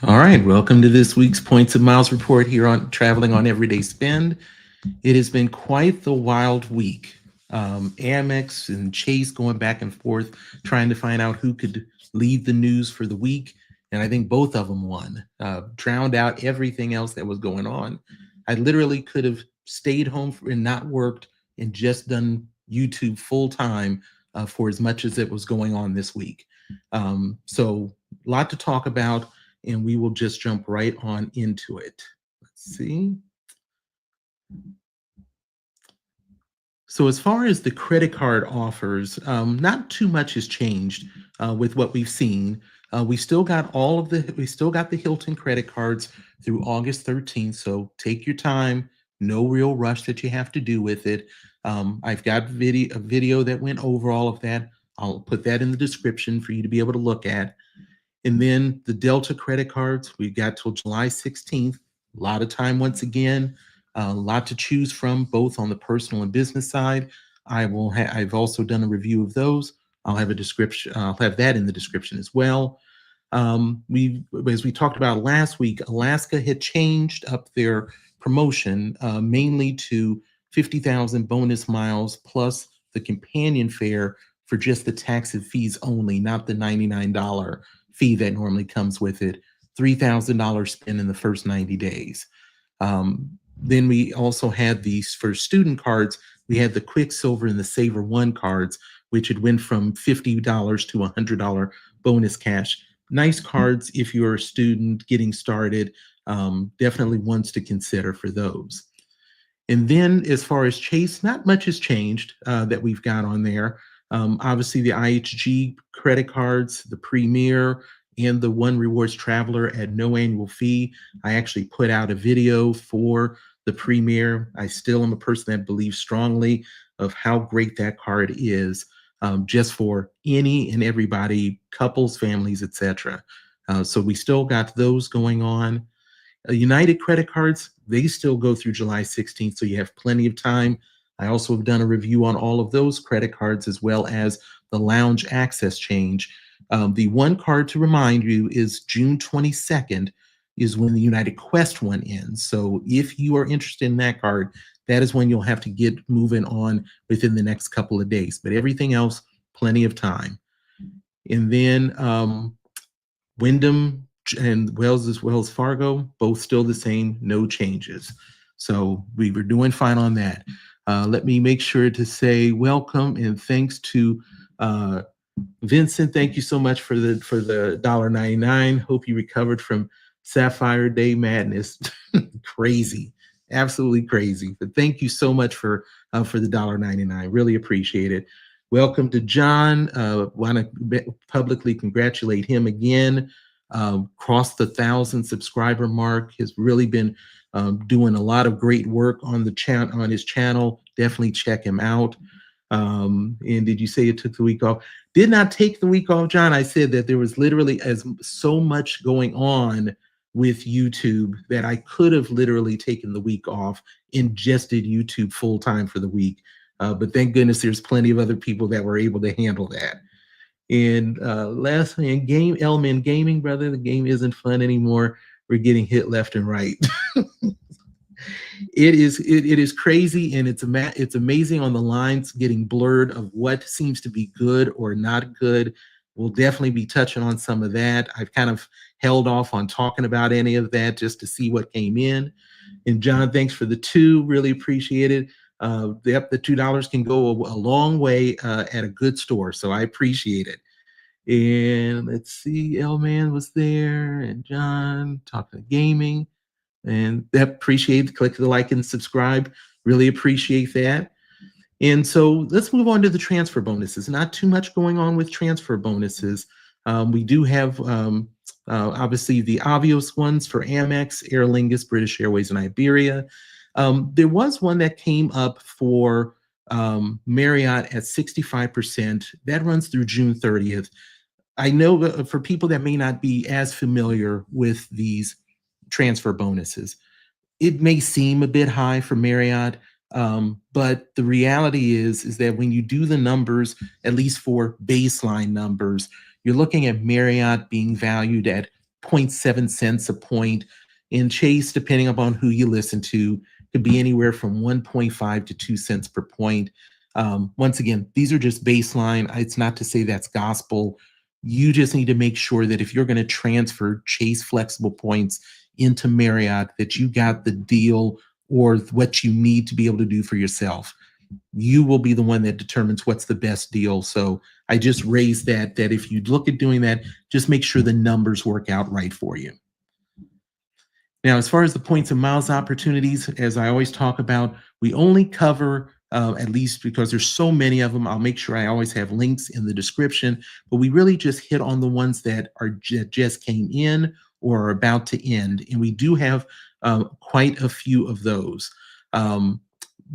All right, welcome to this week's Points of Miles report here on Traveling on Everyday Spend. It has been quite the wild week. Amex and Chase going back and forth, trying to find out who could lead the news for the week. And I think both of them won, drowned out everything else that was going on. I literally could have stayed home and not worked and just done YouTube full time for as much as it was going on this week. So a lot to talk about, and we will just jump right on into it. Let's see. So as far as the credit card offers, not too much has changed with what we've seen. We still got the Hilton credit cards through August 13th. So take your time, no real rush that you have to do with it. I've got a video that went over all of that. I'll put that in the description for you to be able to look at. And then the Delta credit cards, we got till July 16th. A lot of time once again, a lot to choose from, both on the personal and business side. I've also done a review of those. I'll have a description. I'll have that in the description as well. As we talked about last week, Alaska had changed up their promotion mainly to 50,000 bonus miles plus the companion fare for just the tax and fees only, not the $99 fee that normally comes with it. $3,000 spent in the first 90 days. Then we also had these for student cards. We had the Quicksilver and the Saver One cards, which had went from $50 to $100 bonus cash. Nice cards if you're a student getting started. Definitely ones to consider for those. And then as far as Chase, not much has changed that we've got on there. Obviously, the IHG credit cards, the Premier, and the One Rewards Traveler at no annual fee. I actually put out a video for the Premier. I still am a person that believes strongly of how great that card is, just for any and everybody, couples, families, etc. So we still got those going on. United credit cards, they still go through July 16th, so you have plenty of time. I also have done a review on all of those credit cards as well as the lounge access change. The one card to remind you is June 22nd is when the United Quest one ends. So if you are interested in that card, that is when you'll have to get moving on within the next couple of days. But everything else, plenty of time. And then Wyndham and Wells Fargo, both still the same, no changes. So we were doing fine on that. Let me make sure to say welcome and thanks to Vincent. Thank you so much for the $1.99. Hope you recovered from Sapphire Day madness. Crazy, absolutely crazy. But thank you so much for the $1.99. Really appreciate it. Welcome to John. Want to publicly congratulate him again. Crossed the 1,000 subscriber mark. Has really been doing a lot of great work on his channel. Definitely check him out. And did you say it took the week off? Did not take the week off, John. I said that there was literally so much going on with YouTube that I could have literally taken the week off and just did YouTube full time for the week. But thank goodness there's plenty of other people that were able to handle that. And lastly, in Elman Gaming, brother, the game isn't fun anymore. We're getting hit left and right. It is crazy, and it's amazing on the lines getting blurred of what seems to be good or not good. We'll definitely be touching on some of that. I've kind of held off on talking about any of that just to see what came in. And John, thanks for the two. Really appreciate it. The $2 can go a long way at a good store, so I appreciate it. And let's see, L-Man was there, and John talking gaming. And that appreciate. Click the like and subscribe. Really appreciate that. And so let's move on to the transfer bonuses. Not too much going on with transfer bonuses. We do have obviously the Avios ones for Amex, Aer Lingus, British Airways, and Iberia. There was one that came up for Marriott at 65%. That runs through June 30th. I know for people that may not be as familiar with these transfer bonuses, it may seem a bit high for Marriott, but the reality is that when you do the numbers, at least for baseline numbers, you're looking at Marriott being valued at 0.7 cents a point. In Chase, depending upon who you listen to, could be anywhere from 1.5 to 2 cents per point. Once again, these are just baseline. It's not to say that's gospel. You just need to make sure that if you're going to transfer Chase flexible points into Marriott, that you got the deal or what you need to be able to do for yourself. You will be the one that determines what's the best deal. So I just raised that if you look at doing that, just make sure the numbers work out right for you. Now, as far as the points and miles opportunities, as I always talk about, we only cover, at least because there's so many of them, I'll make sure I always have links in the description, but we really just hit on the ones that just came in or are about to end. And we do have quite a few of those.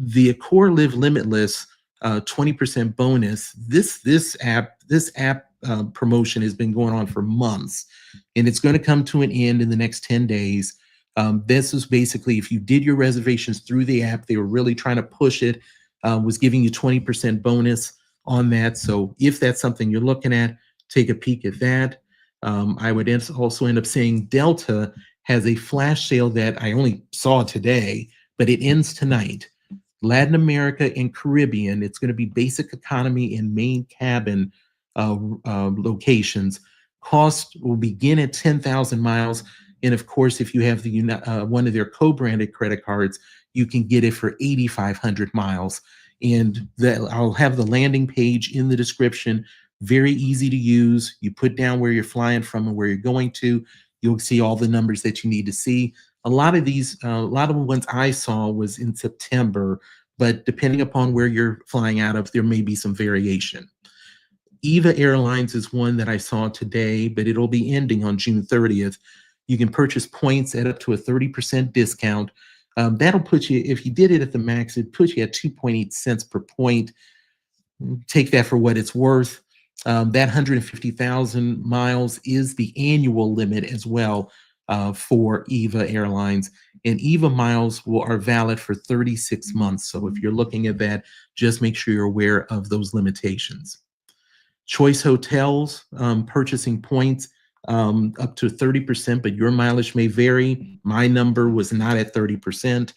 The Accor Live Limitless 20% bonus, this app promotion has been going on for months, and it's going to come to an end in the next 10 days. This is basically, if you did your reservations through the app, they were really trying to push it, was giving you 20% bonus on that. So if that's something you're looking at, take a peek at that. I would also end up saying Delta has a flash sale that I only saw today, but it ends tonight. Latin America and Caribbean, it's going to be basic economy and main cabin locations. Cost will begin at 10,000 miles. And of course, if you have the one of their co-branded credit cards, you can get it for 8,500 miles. And I'll have the landing page in the description. Very easy to use. You put down where you're flying from and where you're going to. You'll see all the numbers that you need to see. A lot of the ones I saw was in September, but depending upon where you're flying out of, there may be some variation. EVA Airlines is one that I saw today, but it'll be ending on June 30th. You can purchase points at up to a 30% discount. That'll put you, if you did it at the max, it'd put you at 2.8 cents per point. Take that for what it's worth. That 150,000 miles is the annual limit as well for EVA Airlines. And EVA miles are valid for 36 months. So if you're looking at that, just make sure you're aware of those limitations. Choice Hotels, purchasing points up to 30%, but your mileage may vary. My number was not at 30%.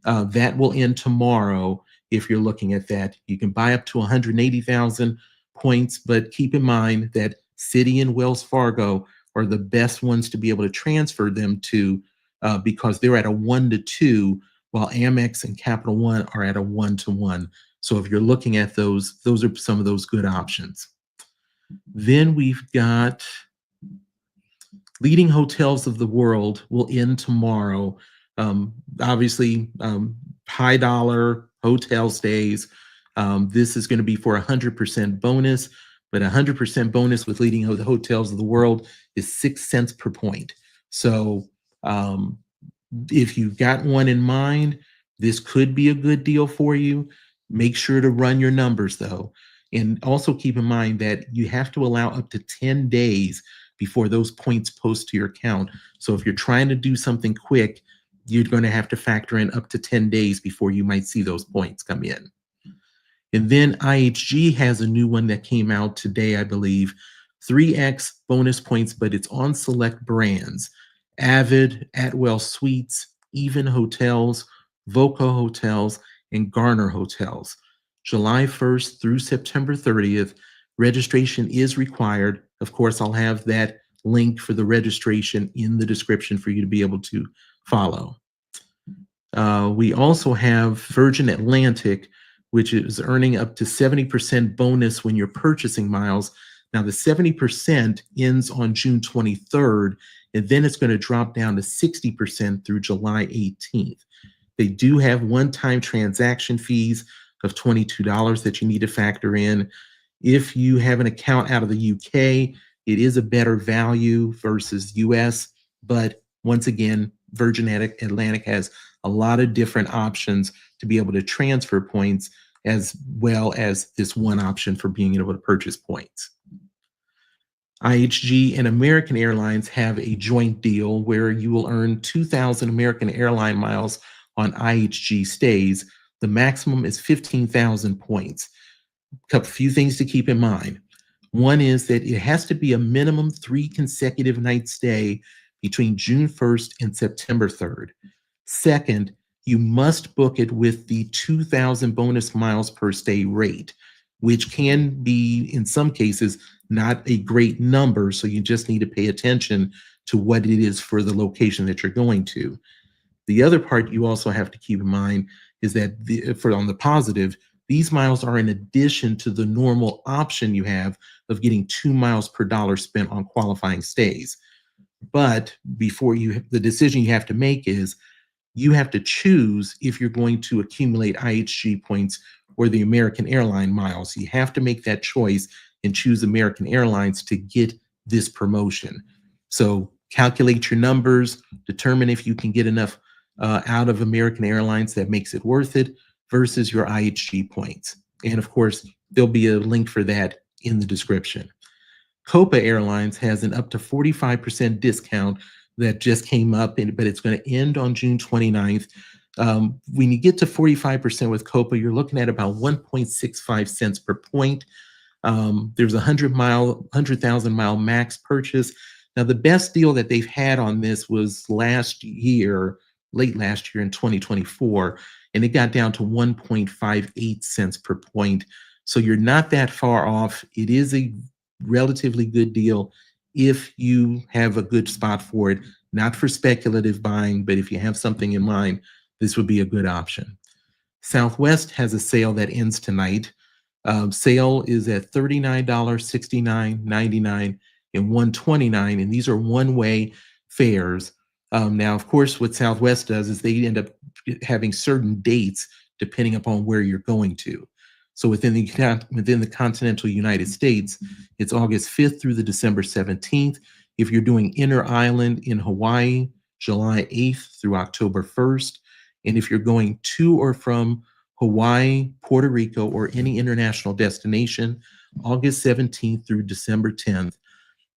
That will end tomorrow if you're looking at that. You can buy up to 180,000 points, but keep in mind that Citi and Wells Fargo are the best ones to be able to transfer them to because they're at a 1-to-2, while Amex and Capital One are at a 1-to-1. So if you're looking at those are some of those good options. Then we've got leading hotels of the world will end tomorrow. Obviously, high dollar hotel stays. This is going to be for 100% bonus, but 100% bonus with leading hotels of the world is 6 cents per point. So if you've got one in mind, this could be a good deal for you. Make sure to run your numbers though. And also keep in mind that you have to allow up to 10 days before those points post to your account. So if you're trying to do something quick, you're going to have to factor in up to 10 days before you might see those points come in. And then IHG has a new one that came out today, I believe. 3x bonus points, but it's on select brands. Avid, Atwell Suites, Even Hotels, Voco Hotels, and Garner Hotels. July 1st through September 30th. Registration is required. Of course, I'll have that link for the registration in the description for you to be able to follow. We also have Virgin Atlantic, which is earning up to 70% bonus when you're purchasing miles. Now, the 70% ends on June 23rd, and then it's going to drop down to 60% through July 18th. They do have one-time transaction fees of $22 that you need to factor in. If you have an account out of the UK, it is a better value versus US, but once again, Virgin Atlantic has a lot of different options to be able to transfer points, as well as this one option for being able to purchase points. IHG and American Airlines have a joint deal where you will earn 2,000 American airline miles on IHG stays. The maximum is 15,000 points. A few things to keep in mind. One is that it has to be a minimum 3 consecutive night stay between June 1st and September 3rd. Second, you must book it with the 2,000 bonus miles per stay rate, which can be, in some cases, not a great number. So you just need to pay attention to what it is for the location that you're going to. The other part you also have to keep in mind is that for on the positive, these miles are in addition to the normal option you have of getting 2 miles per dollar spent on qualifying stays. But the decision you have to make is you have to choose if you're going to accumulate IHG points or the American airline miles. You have to make that choice and choose American Airlines to get this promotion. So calculate your numbers, determine if you can get enough out of American Airlines that makes it worth it versus your IHG points. And of course, there'll be a link for that in the description. Copa Airlines has an up to 45% discount that just came up, but it's going to end on June 29th. When you get to 45% with Copa, you're looking at about 1.65 cents per point. There's a 100,000 mile max purchase. Now, the best deal that they've had on this was late last year in 2024, and it got down to 1.58 cents per point. So you're not that far off. It is a relatively good deal if you have a good spot for it, not for speculative buying, but if you have something in mind, this would be a good option. Southwest has a sale that ends tonight. Sale is at $39, $69, $99, and $129, and these are one-way fares. Now, of course, what Southwest does is they end up having certain dates depending upon where you're going to. So within the continental United States, it's August 5th through the December 17th. If you're doing inner island in Hawaii, July 8th through October 1st. And if you're going to or from Hawaii, Puerto Rico, or any international destination, August 17th through December 10th.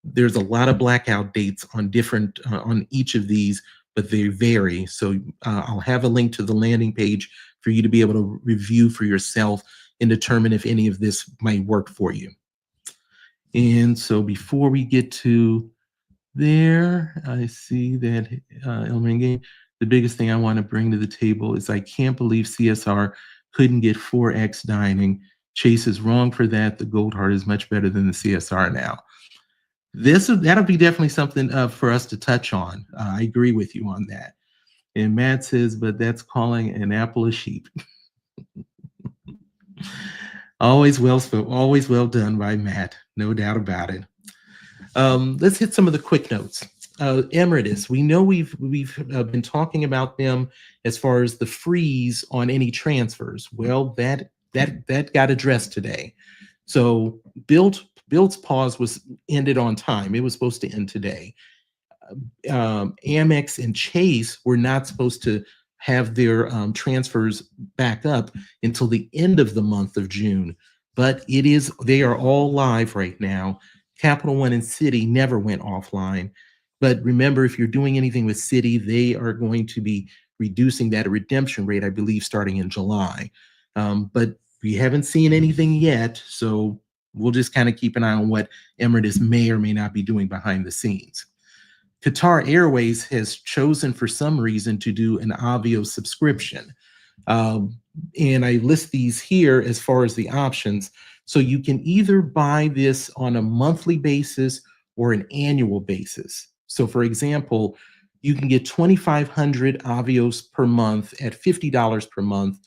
There's a lot of blackout dates on on each of these, but they vary. So I'll have a link to the landing page for you to be able to review for yourself and determine if any of this might work for you. And so before we get to there, I see that the biggest thing I want to bring to the table is I can't believe CSR couldn't get 4X dining. Chase is wrong for that. The Gold Heart is much better than the CSR now. That'll be definitely something for us to touch on. I agree with you on that. And Matt says, but that's calling an apple a sheep. Always well done by Matt, no doubt about it. Let's hit some of the quick notes. Emirates, we know we've been talking about them as far as the freeze on any transfers. Well, that got addressed today. So Bilt's pause was ended on time. It was supposed to end today. Amex and Chase were not supposed to have their transfers back up until the end of the month of June, but they are all live right now. Capital One and Citi never went offline. But remember, if you're doing anything with Citi, they are going to be reducing that redemption rate, I believe, starting in July. But we haven't seen anything yet, so we'll just kind of keep an eye on what Emirates may or may not be doing behind the scenes. Qatar Airways has chosen for some reason to do an Avios subscription. And I list these here as far as the options. So you can either buy this on a monthly basis or an annual basis. So for example, you can get 2,500 Avios per month at $50 per month.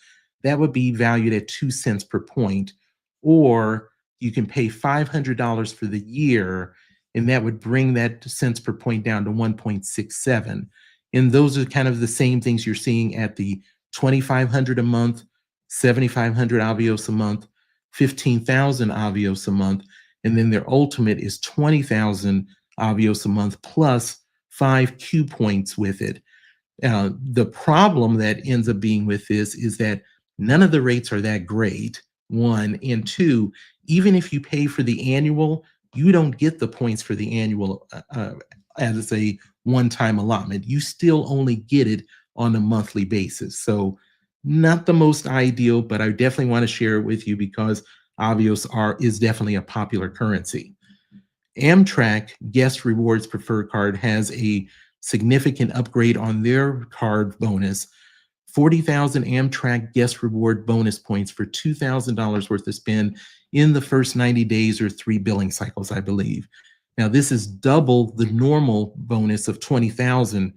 That would be valued at 2 cents per point. Or you can pay $500 for the year, and that would bring that cents per point down to 1.67. And those are kind of the same things you're seeing at the 2,500 a month, 7,500 Avios a month, 15,000 Avios a month, and then their ultimate is 20,000 Avios a month plus 5 Q points with it. The problem that ends up being with this is that none of the rates are that great, one, and two, even if you pay for the annual, you don't get the points for the annual as a one-time allotment. You still only get it on a monthly basis. So not the most ideal, but I definitely want to share it with you because Avios is definitely a popular currency. Amtrak Guest Rewards Preferred Card has a significant upgrade on their card bonus. 40,000 Amtrak Guest Reward bonus points for $2,000 worth of spend in the first 90 days or 3 billing cycles, I believe. Now, this is double the normal bonus of 20,000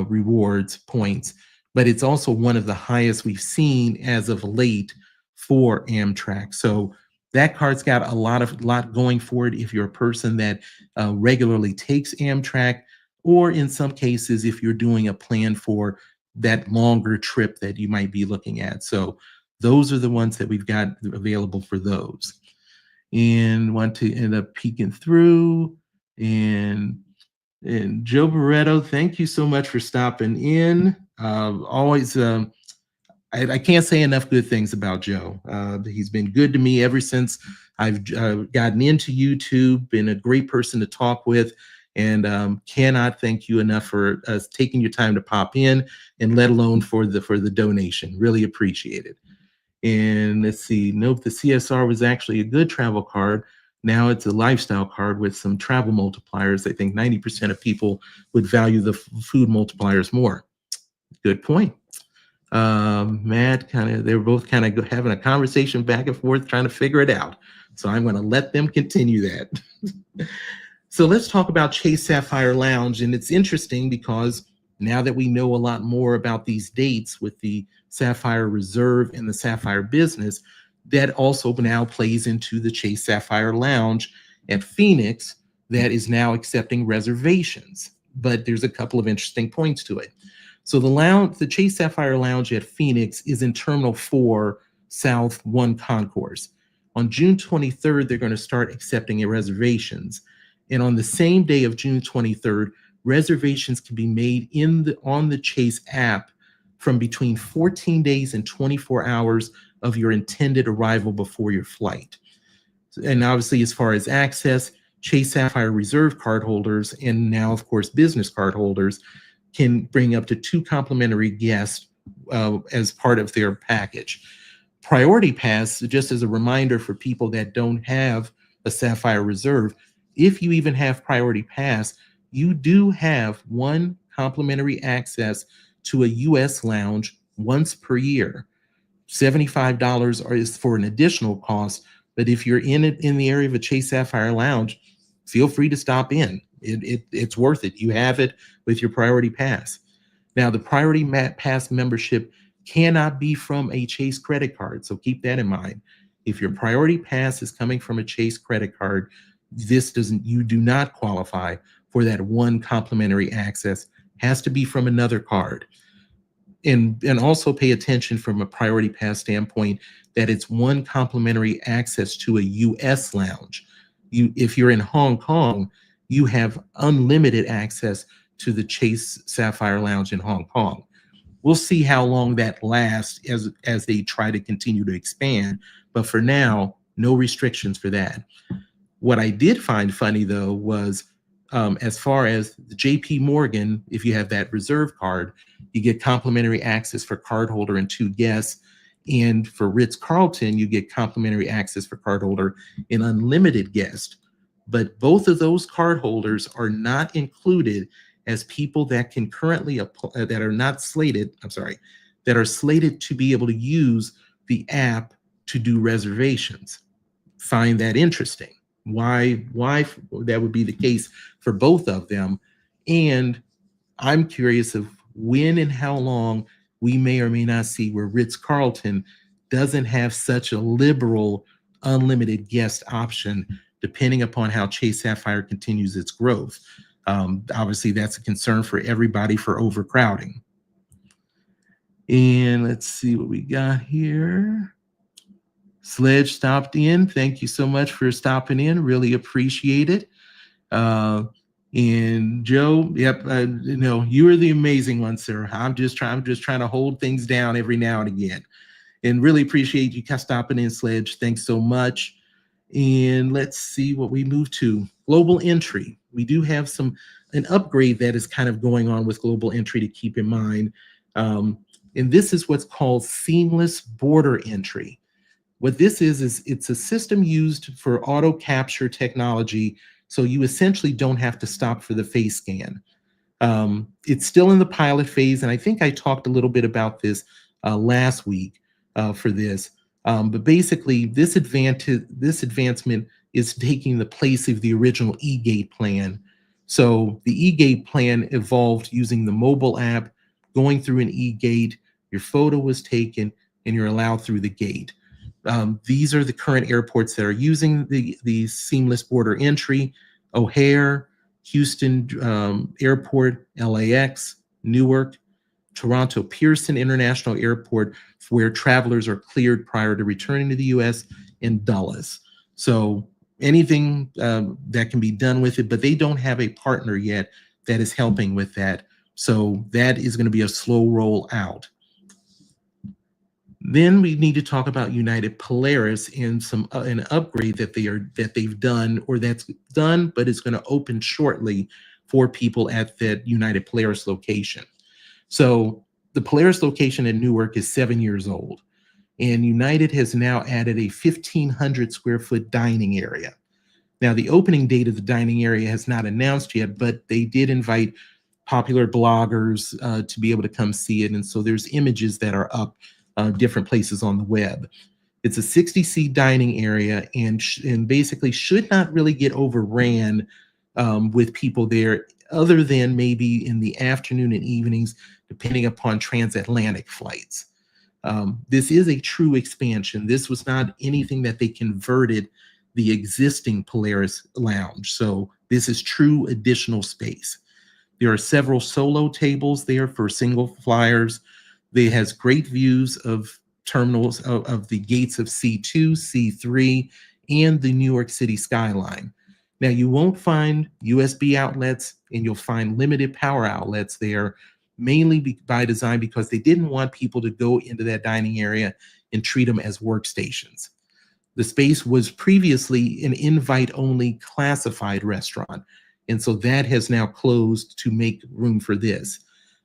rewards points, but it's also one of the highest we've seen as of late for Amtrak. So that card's got a lot going for it if you're a person that regularly takes Amtrak, or in some cases, if you're doing a plan for that longer trip that you might be looking at. So those are the ones that we've got available for those. And want to end up peeking through. And Joe Barretto, thank you so much for stopping in. Always, I can't say enough good things about Joe. He's been good to me ever since I've gotten into YouTube, been a great person to talk with, and cannot thank you enough for taking your time to pop in, and let alone for the donation. Really appreciate it. And let's see, nope, the CSR was actually a good travel card. Now it's a lifestyle card with some travel multipliers. I think 90% of people would value the food multipliers more. Good point. Matt, they're both kind of having a conversation back and forth, trying to figure it out. So I'm going to let them continue that. So let's talk about Chase Sapphire Lounge. And it's interesting because now that we know a lot more about these dates with the Sapphire Reserve and the Sapphire Business, that also now plays into the Chase Sapphire Lounge at Phoenix that is now accepting reservations. But there's a couple of interesting points to it. So the Chase Sapphire Lounge at Phoenix is in Terminal 4 South 1 Concourse. On June 23rd, they're going to start accepting reservations. And on the same day of June 23rd, reservations can be made on the Chase app from between 14 days and 24 hours of your intended arrival before your flight. And obviously, as far as access, Chase Sapphire Reserve cardholders, and now, of course, business cardholders, can bring up to 2 complimentary guests as part of their package. Priority Pass, just as a reminder for people that don't have a Sapphire Reserve, if you even have Priority Pass, you do have 1 complimentary access to a U.S. lounge once per year. $75 is for an additional cost, but if you're in the area of a Chase Sapphire Lounge, feel free to stop in. It's worth it. You have it with your Priority Pass. Now, the Priority Pass membership cannot be from a Chase credit card, so keep that in mind. If your Priority Pass is coming from a Chase credit card, you do not qualify for that 1 complimentary access. Has to be from another card. And also pay attention from a Priority Pass standpoint that it's 1 complimentary access to a U.S. lounge. If you're in Hong Kong, you have unlimited access to the Chase Sapphire Lounge in Hong Kong. We'll see how long that lasts as they try to continue to expand. But for now, no restrictions for that. What I did find funny, though, was as far as the JP Morgan, if you have that reserve card, you get complimentary access for cardholder and 2 guests. And for Ritz-Carlton, you get complimentary access for cardholder and unlimited guest. But both of those cardholders are not included as people that can currently apply, that are not slated, that are slated to be able to use the app to do reservations. Find that interesting. Why that would be the case for both of them. And I'm curious of when and how long we may or may not see where Ritz-Carlton doesn't have such a liberal unlimited guest option, depending upon how Chase Sapphire continues its growth. Obviously, that's a concern for everybody for overcrowding. And let's see what we got here. Sledge stopped in. Thank you so much for stopping in. Really appreciate it. And Joe, yep, you are the amazing one, sir. I'm just trying to hold things down every now and again. And really appreciate you stopping in, Sledge. Thanks so much. And let's see what we move to. Global entry. We do have an upgrade that is kind of going on with global entry to keep in mind. And this is what's called seamless border entry. What this is it's a system used for auto capture technology. So you essentially don't have to stop for the face scan. It's still in the pilot phase, and I think I talked a little bit about this last week for this. But basically, this advancement is taking the place of the original eGate plan. So the eGate plan evolved using the mobile app, going through an eGate, your photo was taken, and you're allowed through the gate. These are the current airports that are using the seamless border entry: O'Hare, Houston Airport, LAX, Newark, Toronto Pearson International Airport, where travelers are cleared prior to returning to the US, and Dulles. So anything that can be done with it, but they don't have a partner yet that is helping with that. So that is going to be a slow roll out. Then we need to talk about United Polaris and an upgrade that they've done, or that's done, but it's going to open shortly for people at that United Polaris location. So the Polaris location in Newark is 7 years old, and United has now added a 1,500 square foot dining area. Now, the opening date of the dining area has not announced yet, but they did invite popular bloggers to be able to come see it, and so there's images that are up different places on the web. It's a 60-seat dining area, and basically should not really get overran with people there, other than maybe in the afternoon and evenings, depending upon transatlantic flights. This is a true expansion. This was not anything that they converted the existing Polaris lounge. So this is true additional space. There are several solo tables there for single flyers. It has great views of terminals of the gates of C2, C3, and the New York City skyline. Now, you won't find USB outlets, and you'll find limited power outlets there, mainly by design, because they didn't want people to go into that dining area and treat them as workstations. The space was previously an invite-only classified restaurant, and so that has now closed to make room for this.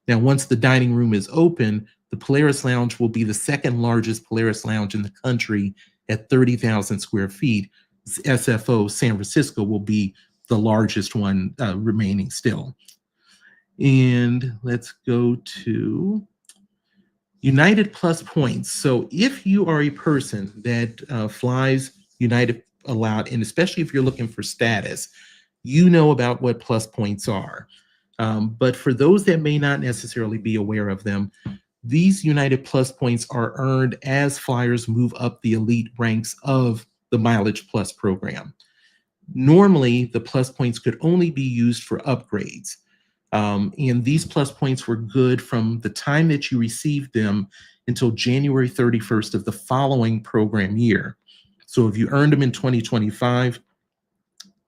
Now, once the dining room is open, the Polaris Lounge will be the second largest Polaris Lounge in the country at 30,000 square feet. SFO San Francisco will be the largest one remaining still. And let's go to United PlusPoints. So if you are a person that flies United a lot, and especially if you're looking for status, you know about what PlusPoints are. But for those that may not necessarily be aware of them, these United PlusPoints are earned as flyers move up the elite ranks of the Mileage Plus program. Normally, the PlusPoints could only be used for upgrades. And these PlusPoints were good from the time that you received them until January 31st of the following program year. So if you earned them in 2025,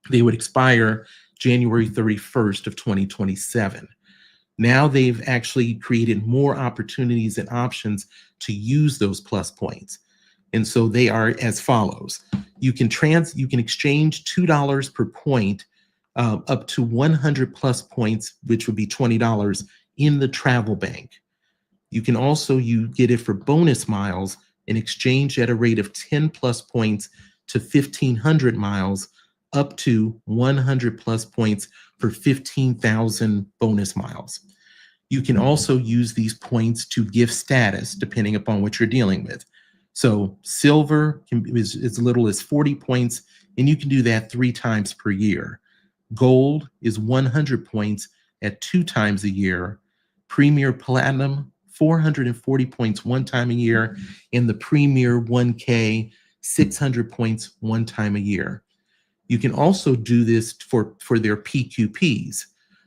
they would expire January 31st of 2027. Now they've actually created more opportunities and options to use those PlusPoints. And so they are as follows. You can exchange $2 per point up to 100 PlusPoints, which would be $20 in the travel bank. You can also get it for bonus miles and exchange at a rate of 10 PlusPoints to 1,500 miles, up to 100 PlusPoints for 15,000 bonus miles. You can also use these points to gift status, depending upon what you're dealing with. So silver is as little as 40 points, and you can do that 3 times per year. Gold is 100 points at 2 times a year. Premier Platinum, 440 points 1 time a year, and the Premier 1K, 600 points 1 time a year. You can also do this for their PQPs,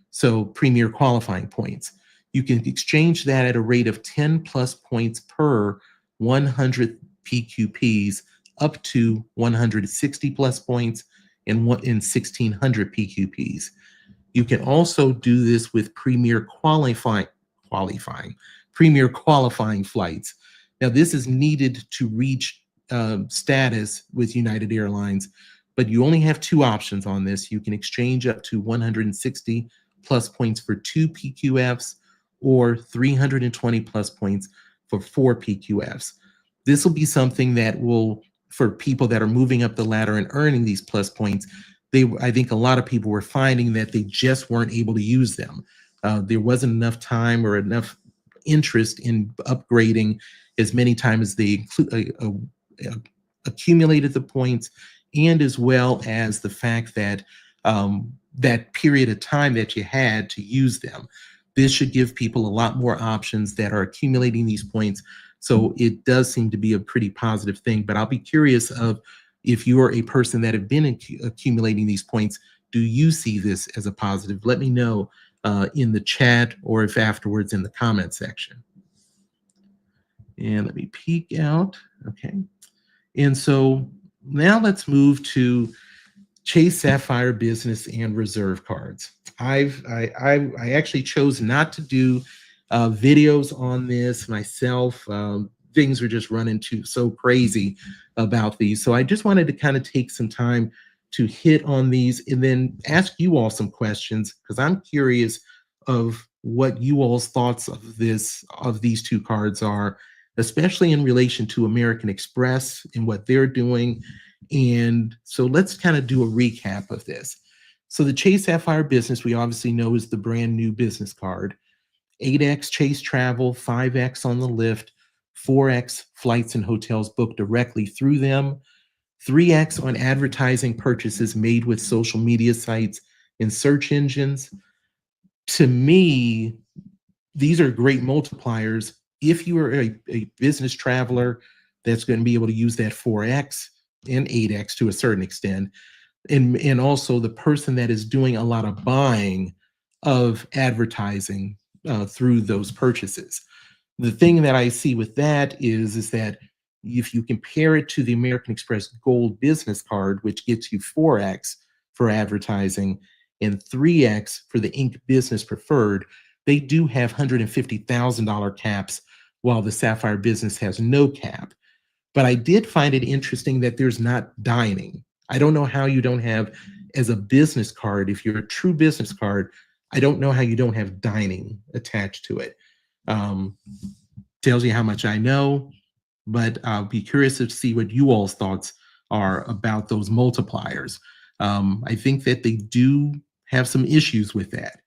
so Premier Qualifying Points. You can exchange that at a rate of 10 PlusPoints per 100 PQPs, up to 160 PlusPoints and 1,600 PQPs. You can also do this with Premier Qualifying flights. Now, this is needed to reach status with United Airlines, but you only have 2 options on this. You can exchange up to 160 PlusPoints for 2 PQFs, or 320 PlusPoints for 4 PQFs. This will be something that will for people that are moving up the ladder and earning these plus points, I think a lot of people were finding that they just weren't able to use them. There wasn't enough time or enough interest in upgrading as many times as they accumulated the points, and as well as the fact that that period of time that you had to use them. This should give people a lot more options that are accumulating these points. So it does seem to be a pretty positive thing, but I'll be curious of if you are a person that have been accumulating these points, do you see this as a positive? Let me know in the chat or if afterwards in the comment section. And let me peek out. Okay. And so now let's move to Chase Sapphire Business and Reserve cards. I actually chose not to do videos on this myself. Things were just running so crazy about these. So I just wanted to kind of take some time to hit on these and then ask you all some questions, because I'm curious of what you all's thoughts of these two cards are, especially in relation to American Express and what they're doing. And so let's kind of do a recap of this. So the Chase Sapphire Business, we obviously know, is the brand new business card. 8x Chase Travel, 5x on the lift, 4x flights and hotels booked directly through them, 3x on advertising purchases made with social media sites and search engines. To me, these are great multipliers. If you are a business traveler that's going to be able to use that 4x and 8x to a certain extent, and also the person that is doing a lot of buying of advertising through those purchases. The thing that I see with that is that if you compare it to the American Express Gold Business Card, which gets you 4x for advertising and 3x for the Inc. Business Preferred, they do have $150,000 caps, while the Sapphire Business has no cap. But I did find it interesting that there's not dining. I don't know how you don't have, as a business card, if you're a true business card, I don't know how you don't have dining attached to it. Tells you how much I know, but I'll be curious to see what you all's thoughts are about those multipliers. I think that they do have some issues with that.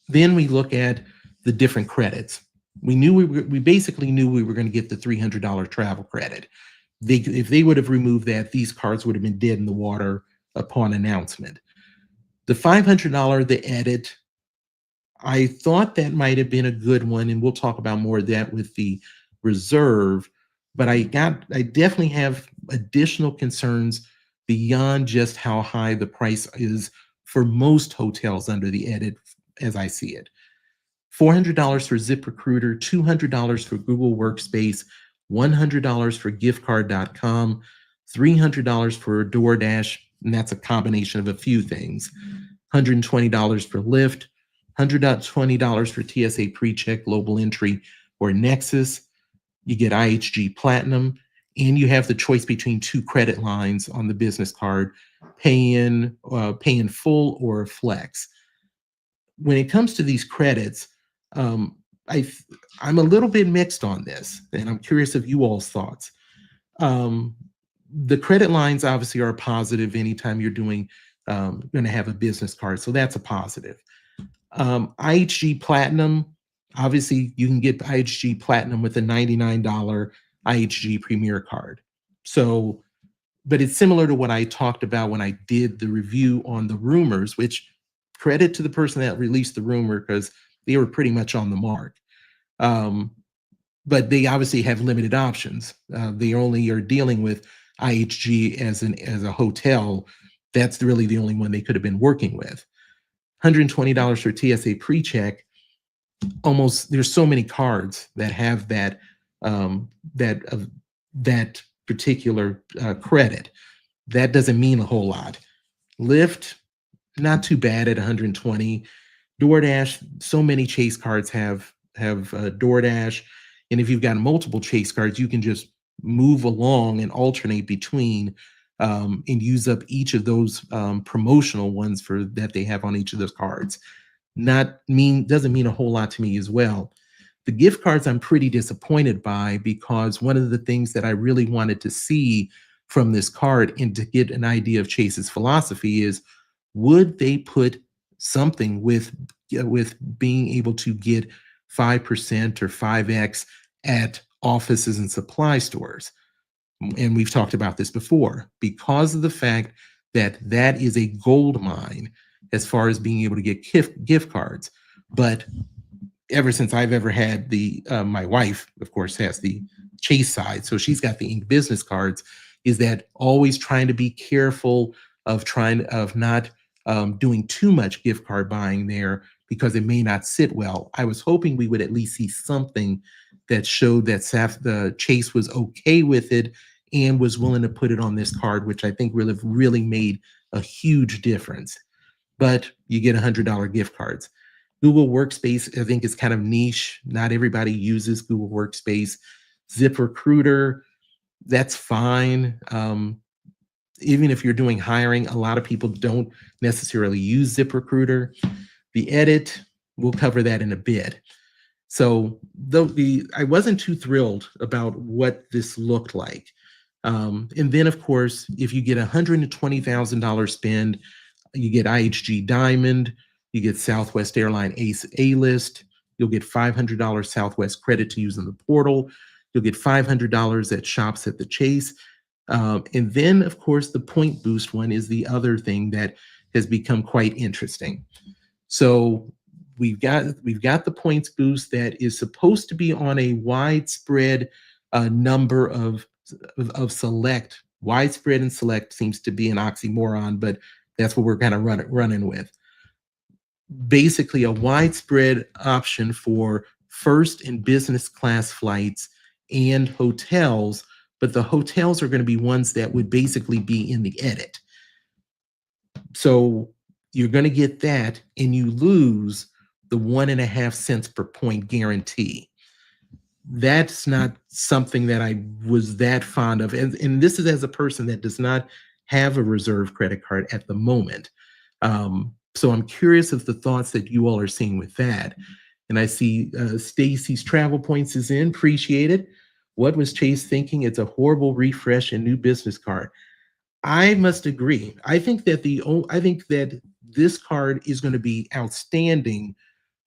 Then we look at the different credits. We basically knew we were going to get the $300 travel credit. If they would have removed that, these cards would have been dead in the water upon announcement. The $500, the edit, I thought that might have been a good one, and we'll talk about more of that with the reserve. But I definitely have additional concerns beyond just how high the price is for most hotels under the edit, as I see it. $400 for ZipRecruiter, $200 for Google Workspace, $100 for giftcard.com, $300 for DoorDash, and that's a combination of a few things, $120 for Lyft, $120 for TSA PreCheck, Global Entry, or Nexus. You get IHG Platinum, and you have the choice between two credit lines on the business card, pay in full or flex. When it comes to these credits, I'm a little bit mixed on this, and I'm curious of you all's thoughts. The credit lines obviously are positive anytime you're going to have a business card, so that's a positive. IHG Platinum, obviously you can get IHG Platinum with a $99 IHG Premier card. So, but it's similar to what I talked about when I did the review on the rumors, which credit to the person that released the rumor, because they were pretty much on the mark. But they obviously have limited options. They only are dealing with IHG as a hotel. That's really the only one they could have been working with. $120 for TSA PreCheck. There's so many cards that have that particular credit. That doesn't mean a whole lot. Lyft, not too bad at $120. DoorDash, so many Chase cards have DoorDash, and if you've got multiple Chase cards, you can just move along and alternate between and use up each of those promotional ones that they have on each of those cards. Doesn't mean a whole lot to me as well. The gift cards I'm pretty disappointed by, because one of the things that I really wanted to see from this card and to get an idea of Chase's philosophy is, would they put something with being able to get 5% or 5x at offices and supply stores? And we've talked about this before, because of the fact that that is a gold mine as far as being able to get gift cards. But ever since I've ever had my wife, of course, has the Chase side, so she's got the Ink business cards, is that always trying to be careful of not doing too much gift card buying there, because it may not sit well. I was hoping we would at least see something that showed that the Chase was okay with it and was willing to put it on this card, which I think really made a huge difference. But you get $100 gift cards. Google Workspace, I think, is kind of niche. Not everybody uses Google Workspace. ZipRecruiter, that's fine. Even if you're doing hiring, a lot of people don't necessarily use ZipRecruiter. The edit, we'll cover that in a bit. So I wasn't too thrilled about what this looked like. And then, of course, if you get $120,000 spend, you get IHG Diamond, you get Southwest Airline Ace A-List, you'll get $500 Southwest credit to use in the portal, you'll get $500 at shops at the Chase. And then, of course, the point boost one is the other thing that has become quite interesting. So we've got the points boost that is supposed to be on a widespread number of select. Widespread and select seems to be an oxymoron, but that's what we're kind of running with. Basically, a widespread option for first and business class flights and hotels, but the hotels are going to be ones that would basically be in the edit. So you're going to get that, and you lose the 1.5 cents per point guarantee. That's not something that I was that fond of. And this is as a person that does not have a reserve credit card at the moment. So I'm curious of the thoughts that you all are seeing with that. And I see Stacy's Travel Points is in. Appreciate it. What was Chase thinking? It's a horrible refresh and new business card. I must agree. I think that this card is going to be outstanding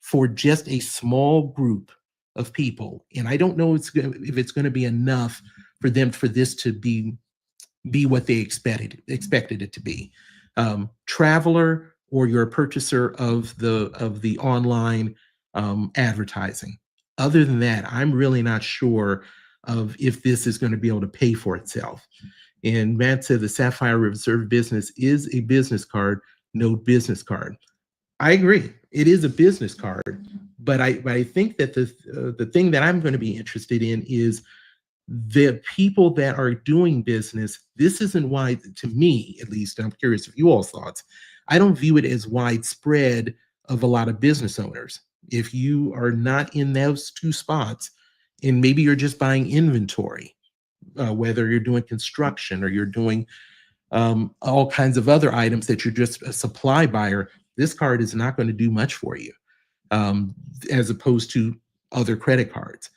for just a small group of people, and I don't know if it's going to be enough for this to be what they expected it to be. Traveler, or you're a purchaser of the online advertising. Other than that, I'm really not sure of if this is going to be able to pay for itself. And Matt said the Sapphire Reserve Business is a business card, no business card. I agree. It is a business card, but I think that the thing that I'm going to be interested in is the people that are doing business. This isn't why, to me at least, I'm curious of you all's thoughts, I don't view it as widespread of a lot of business owners. If you are not in those two spots, and maybe you're just buying inventory, whether you're doing construction or you're doing all kinds of other items that you're just a supply buyer, this card is not going to do much for you, as opposed to other credit cards.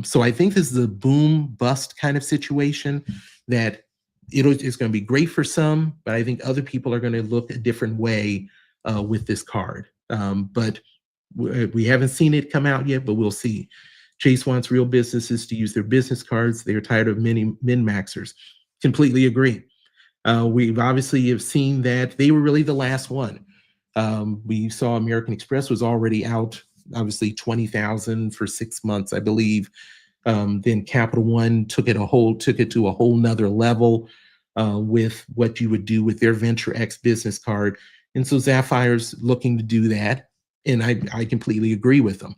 So I think this is a boom bust kind of situation that it's going to be great for some, but I think other people are going to look a different way with this card. But we haven't seen it come out yet, but we'll see. Chase wants real businesses to use their business cards. They're tired of many min-maxers. Completely agree. We've obviously have seen that they were really the last one. We saw American Express was already out, obviously 20,000 for 6 months, I believe. Then Capital One took it to a whole nother level with what you would do with their Venture X business card. And so Sapphire's looking to do that. And I completely agree with them.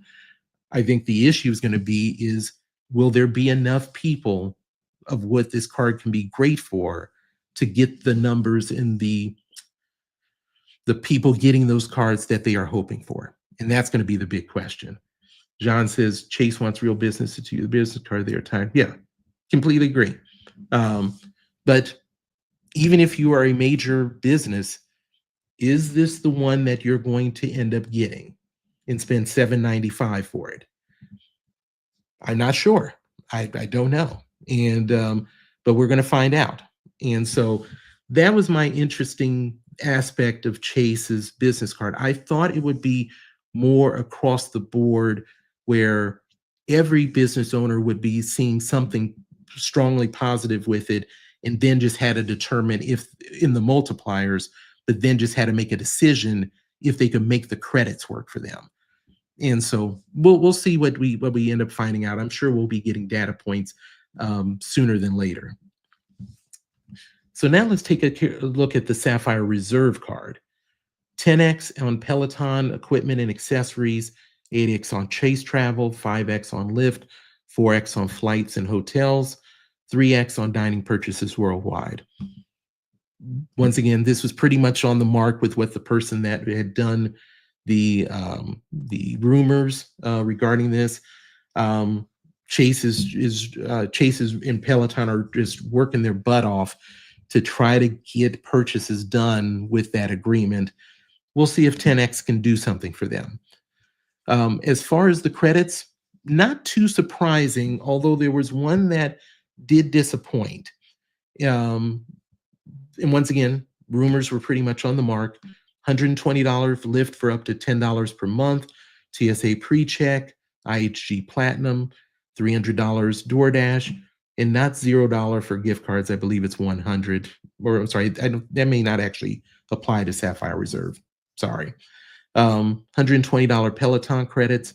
I think the issue is going to be is, will there be enough people of what this card can be great for to get the numbers in the people getting those cards that they are hoping for? And that's going to be the big question. John says Chase wants real business to use the business card. They are tired. Yeah, completely agree. But even if you are a major business, is this the one that you're going to end up getting and spend $7.95 for it? I'm not sure. I don't know. And but we're going to find out. And so that was my interesting aspect of Chase's business card. I thought it would be more across the board where every business owner would be seeing something strongly positive with it and then just had to determine if in the multipliers, but then just had to make a decision if they could make the credits work for them. And so we'll see what we end up finding out. I'm sure we'll be getting data points sooner than later. So now let's take a look at the Sapphire Reserve card. 10x on Peloton equipment and accessories, 8x on Chase Travel, 5x on Lyft, 4x on flights and hotels, 3x on dining purchases worldwide. Once again, this was pretty much on the mark with what the person that had done the rumors regarding this. Chase's and Peloton are just working their butt off to try to get purchases done with that agreement. We'll see if 10x can do something for them. As far as the credits, not too surprising, although there was one that did disappoint. Um, and once again, rumors were pretty much on the mark. $120 lift for up to $10 per month, TSA pre-check, IHG Platinum, $300 DoorDash, and not $0 for gift cards. I believe it's 100. Or sorry, that may not actually apply to Sapphire Reserve. Sorry. $120 Peloton credits,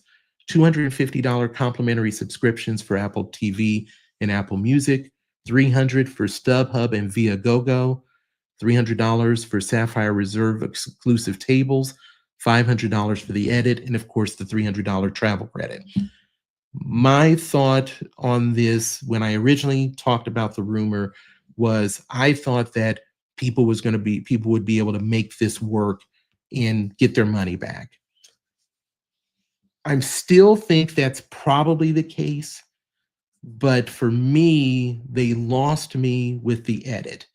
$250 complimentary subscriptions for Apple TV and Apple Music, $300 for StubHub and Viagogo, $300 for Sapphire Reserve exclusive tables, $500 for the edit, and of course the $300 travel credit. My thought on this when I originally talked about the rumor was I thought that people would be able to make this work and get their money back. I still think that's probably the case, but for me, they lost me with the edit.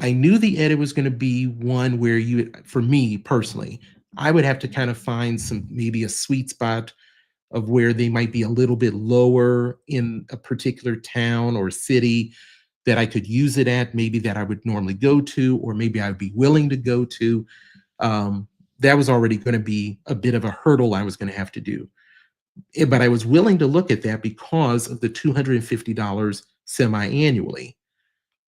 I knew the edit was going to be one where for me personally, I would have to kind of find maybe a sweet spot of where they might be a little bit lower in a particular town or city that I could use it at, maybe that I would normally go to, or maybe I would be willing to go to. That was already going to be a bit of a hurdle I was going to have to do. But I was willing to look at that because of the $250 semi-annually.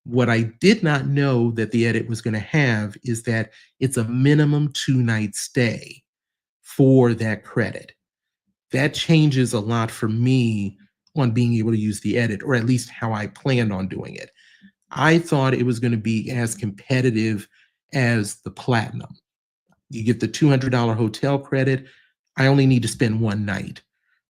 What I did not know that the edit was going to have is that it's a minimum 2-night stay for that credit. That changes a lot for me on being able to use the edit, or at least how I planned on doing it. I thought it was going to be as competitive as the Platinum. You get the $200 hotel credit. I only need to spend one night.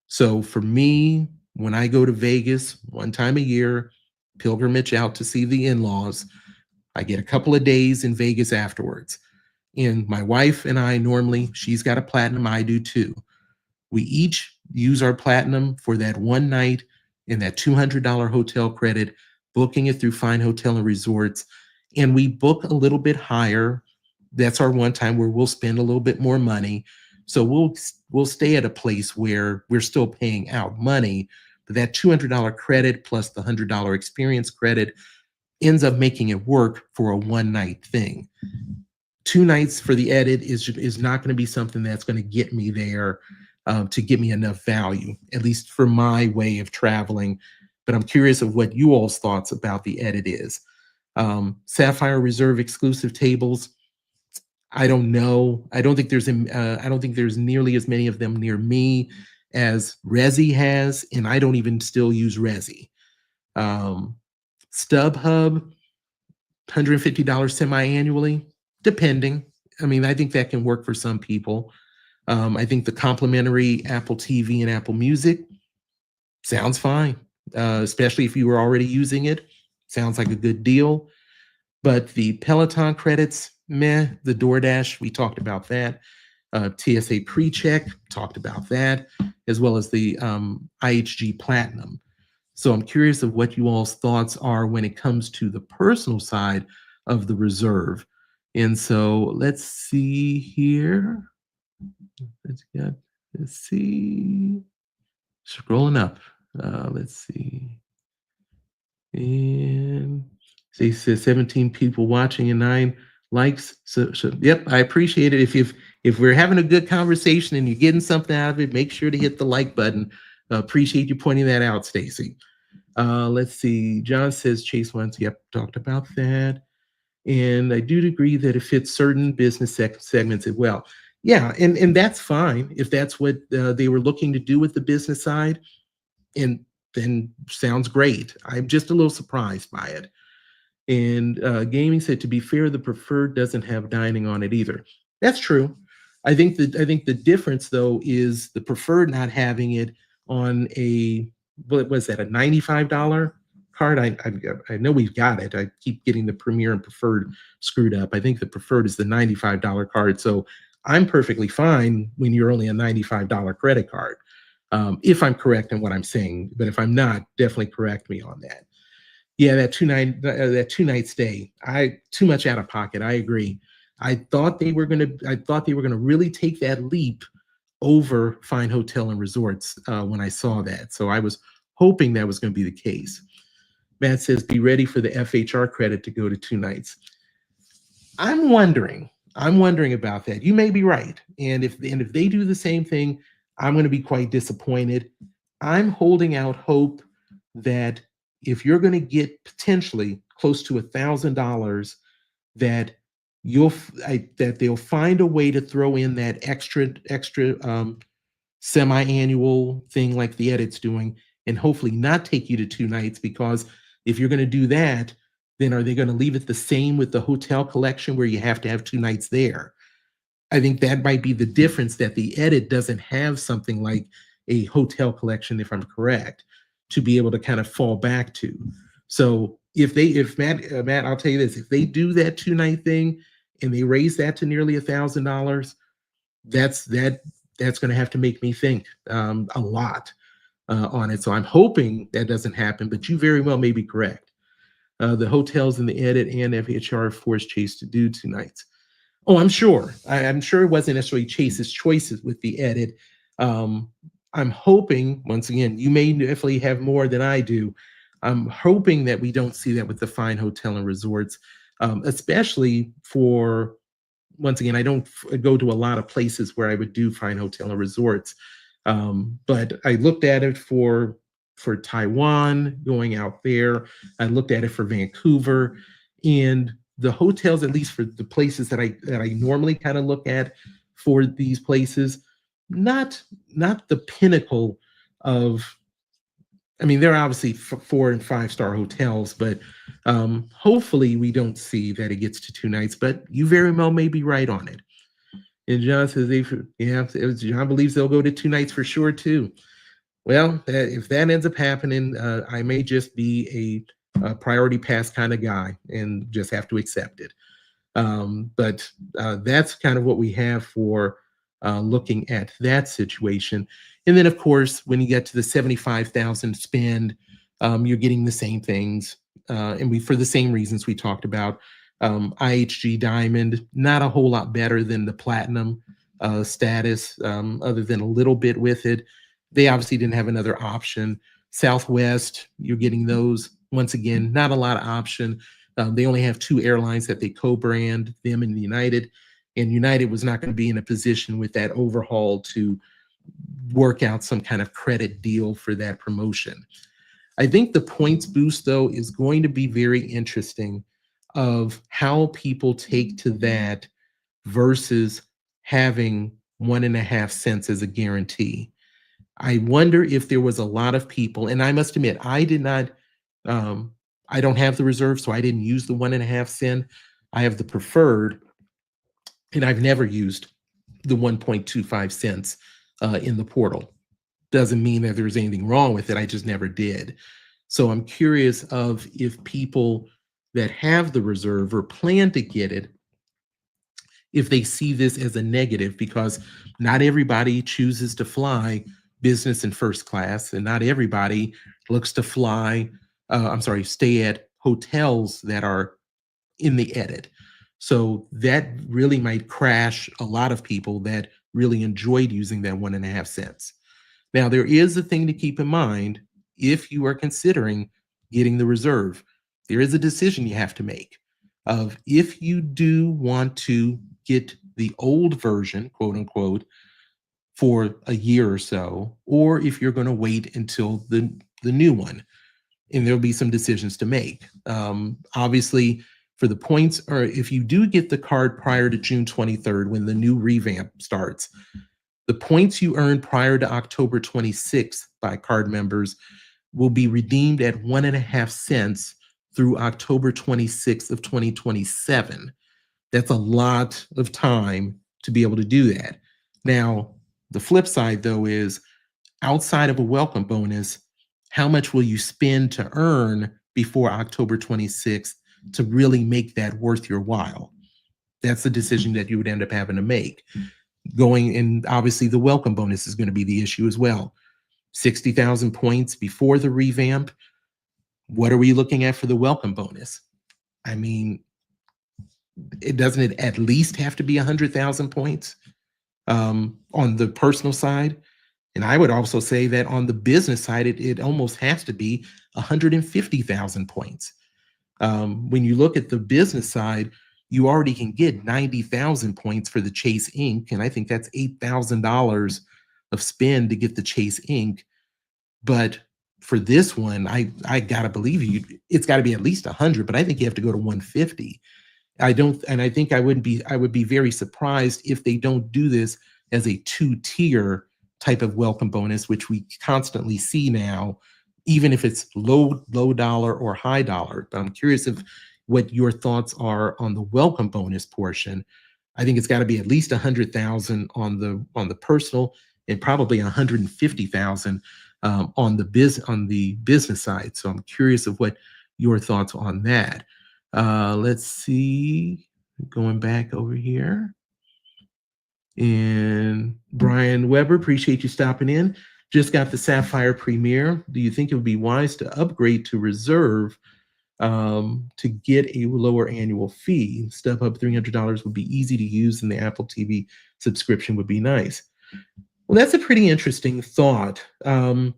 So for me, when I go to Vegas one time a year, pilgrimage out to see the in-laws, I get a couple of days in Vegas afterwards. And my wife and I normally, she's got a Platinum, I do too. We each use our Platinum for that one night and that $200 hotel credit, booking it through Fine Hotel and Resorts. And we book a little bit higher. That's our one time where we'll spend a little bit more money. So we'll stay at a place where we're still paying out money, but that $200 credit plus the $100 experience credit ends up making it work for a one-night thing. 2 nights for the edit is not going to be something that's going to get me there to give me enough value, at least for my way of traveling. But I'm curious of what you all's thoughts about the edit is. Sapphire Reserve exclusive tables. I don't know. I don't think there's nearly as many of them near me as Resi has, and I don't even still use Resi. StubHub, $150 semi-annually, depending. I mean, I think that can work for some people. I think the complimentary Apple TV and Apple Music sounds fine, especially if you were already using it. Sounds like a good deal. But the Peloton credits, meh. The DoorDash, we talked about that. TSA PreCheck, talked about that, as well as the IHG Platinum. So I'm curious of what you all's thoughts are when it comes to the personal side of the reserve. And so let's see here. Let's see. Scrolling up. Let's see. And they said 17 people watching and 9 likes. So yep, I appreciate it. If we're having a good conversation and you're getting something out of it, make sure to hit the like button. Appreciate you pointing that out, Stacy. Let's see. John says Chase wants. Yep, talked about that. And I do agree that it fits certain business segments as well. Yeah, and that's fine if that's what they were looking to do with the business side, and then sounds great. I'm just a little surprised by it. And gaming said, to be fair, the preferred doesn't have dining on it either. That's true. I think the difference though is the preferred not having it on a, what was that, a $95 card? I know we've got it. I keep getting the premier and preferred screwed up. I think the preferred is the $95 card. So I'm perfectly fine when you're only a $95 credit card. If I'm correct in what I'm saying, but if I'm not, definitely correct me on that. Yeah, that 2 night stay. I too much out of pocket. I agree. I thought they were gonna really take that leap over fine hotel and resorts when I saw that. So I was hoping that was going to be the case. Matt says, be ready for the FHR credit to go to 2 nights. I'm wondering. I'm wondering about that. You may be right. And if they do the same thing, I'm going to be quite disappointed. I'm holding out hope that if you're going to get potentially close to $1,000, that that they'll find a way to throw in that extra semi-annual thing like the edit's doing, and hopefully not take you to 2 nights, because if you're going to do that, then are they going to leave it the same with the hotel collection where you have to have 2 nights there? I think that might be the difference, that the edit doesn't have something like a hotel collection, if I'm correct, to be able to kind of fall back to. So if Matt, I'll tell you this, if they do that 2 night thing and they raise that to nearly $1,000, that's going to have to make me think a lot on it. So I'm hoping that doesn't happen, but you very well may be correct. The hotels in the edit and FHR forced Chase to do 2 nights. Oh, I'm sure. I'm sure it wasn't necessarily Chase's choices with the edit. I'm hoping, once again, you may definitely have more than I do. I'm hoping that we don't see that with the fine hotel and resorts, especially for, once again, I don't go to a lot of places where I would do fine hotel and resorts. But I looked at it for Taiwan, going out there. I looked at it for Vancouver, and the hotels, at least for the places that I normally kind of look at for these places, not the pinnacle of. I mean, they're obviously 4 and 5 star hotels, but hopefully we don't see that it gets to 2 nights. But you very well may be right on it. And John says John believes they'll go to 2 nights for sure too. Well, if that ends up happening, I may just be a priority pass kind of guy and just have to accept it. But that's kind of what we have for looking at that situation. And then, of course, when you get to the 75,000 spend, you're getting the same things, and for the same reasons we talked about. IHG Diamond, not a whole lot better than the Platinum status, other than a little bit with it. They obviously didn't have another option. Southwest, you're getting those. Once again, not a lot of option. They only have 2 airlines that they co-brand, them and United. And United was not going to be in a position with that overhaul to work out some kind of credit deal for that promotion. I think the points boost, though, is going to be very interesting of how people take to that versus having 1.5 cents as a guarantee. I wonder if there was a lot of people, and I must admit, I did not, I don't have the reserve, so I didn't use the 1.5 cent. I have the preferred, and I've never used the 1.25 cents in the portal. Doesn't mean that there's anything wrong with it. I just never did. So I'm curious of if people that have the reserve or plan to get it, if they see this as a negative, because not everybody chooses to fly business and first class, and not everybody looks to fly, stay at hotels that are in the edit. So that really might crash a lot of people that really enjoyed using that 1.5 cents. Now, there is a thing to keep in mind if you are considering getting the reserve. There is a decision you have to make of if you do want to get the old version, quote unquote, for a year or so, or if you're going to wait until the new one. And there'll be some decisions to make. Obviously, for the points, or if you do get the card prior to June 23rd, when the new revamp starts, the points you earn prior to October 26th by card members will be redeemed at 1.5 cents through October 26th of 2027. That's a lot of time to be able to do that. Now, the flip side, though, is outside of a welcome bonus, how much will you spend to earn before October 26th to really make that worth your while? That's the decision that you would end up having to make. Going, and obviously the welcome bonus is going to be the issue as well. 60,000 points before the revamp. What are we looking at for the welcome bonus? I mean, doesn't it at least have to be 100,000 points on the personal side? And I would also say that on the business side, it almost has to be 150,000 points. When you look at the business side, you already can get 90,000 points for the Chase Ink. And I think that's $8,000 of spend to get the Chase Ink. But for this one, I gotta believe you, it's got to be at least 100, but I think you have to go to 150. I would be very surprised if they don't do this as a two-tier type of welcome bonus, which we constantly see now, even if it's low dollar or high dollar. But I'm curious of what your thoughts are on the welcome bonus portion. I think it's got to be at least 100,000 on the personal, and probably 150,000 on the business side. So I'm curious of what your thoughts on that. Let's see, going back over here. And Brian Weber, appreciate you stopping in. Just got the Sapphire Premier. Do you think it would be wise to upgrade to Reserve to get a lower annual fee? StubHub $300 would be easy to use, and the Apple TV subscription would be nice. Well, that's a pretty interesting thought. I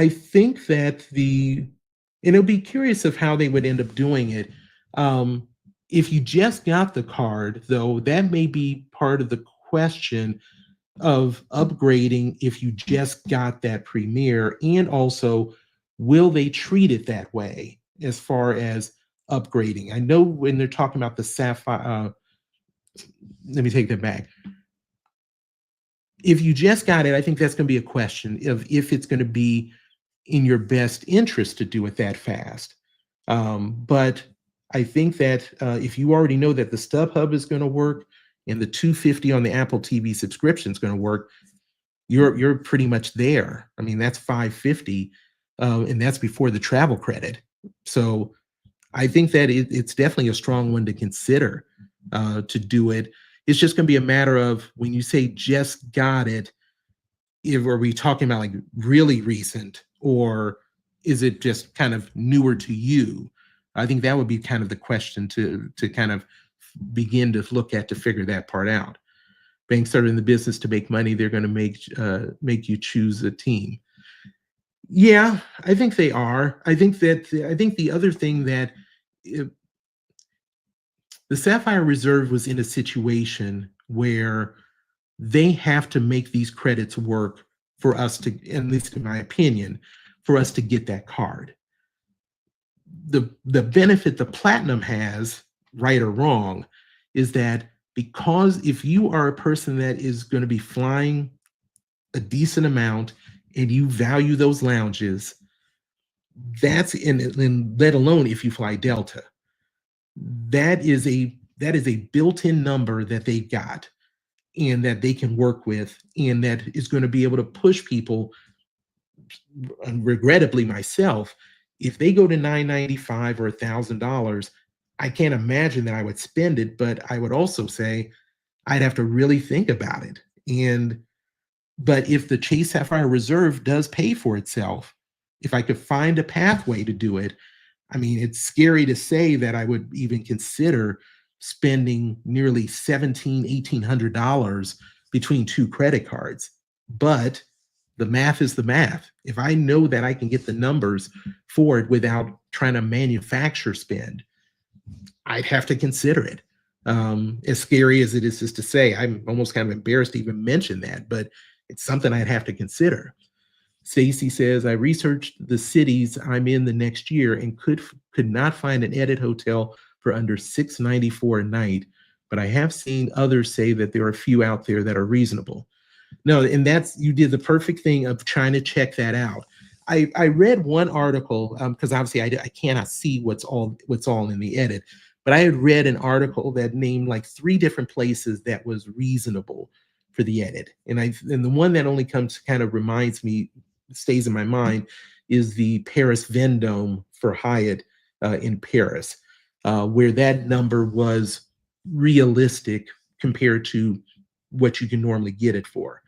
think that and it'll be curious of how they would end up doing it. If you just got the card, though, that may be part of the question of upgrading if you just got that Premier, and also, will they treat it that way as far as upgrading? I know when they're talking about the Sapphire, let me take that back. If you just got it, I think that's going to be a question of if it's going to be in your best interest to do it that fast. But I think that if you already know that the StubHub is going to work and the $250 on the Apple TV subscription is going to work, you're pretty much there. I mean, that's $550, and that's before the travel credit. So I think that it's definitely a strong one to consider to do it. It's just going to be a matter of, when you say just got it, are we talking about like really recent, or is it just kind of newer to you? I think that would be kind of the question to kind of begin to look at, to figure that part out. Banks are in the business to make money. They're going to make you choose a team. Yeah, I think they are. I think the other thing that the Sapphire Reserve was in a situation where they have to make these credits work for us to, at least in my opinion, for us to get that card. The benefit the Platinum has, right or wrong, is that because if you are a person that is going to be flying a decent amount and you value those lounges, that's let alone if you fly Delta, that is a built-in number that they got and that they can work with, and that is going to be able to push people. Regrettably, myself, if they go to $995 or $1,000, I can't imagine that I would spend it, but I would also say I'd have to really think about it. But if the Chase Sapphire Reserve does pay for itself, if I could find a pathway to do it, I mean, it's scary to say that I would even consider spending nearly $1,700, $1,800 between two credit cards. But the math is the math. If I know that I can get the numbers for it without trying to manufacture spend, I'd have to consider it. As scary as it is just to say, I'm almost kind of embarrassed to even mention that, but it's something I'd have to consider. Stacy says, I researched the cities I'm in the next year and could not find an edit hotel for under $694 a night, but I have seen others say that there are a few out there that are reasonable. No, and that's you did the perfect thing of trying to check that out. I read one article because obviously I cannot see what's all in the edit, but I had read an article that named like three different places that was reasonable for the edit, and the one that only comes kind of reminds me stays in my mind is the Paris Vendome for Hyatt in Paris, where that number was realistic compared to what you can normally get it for.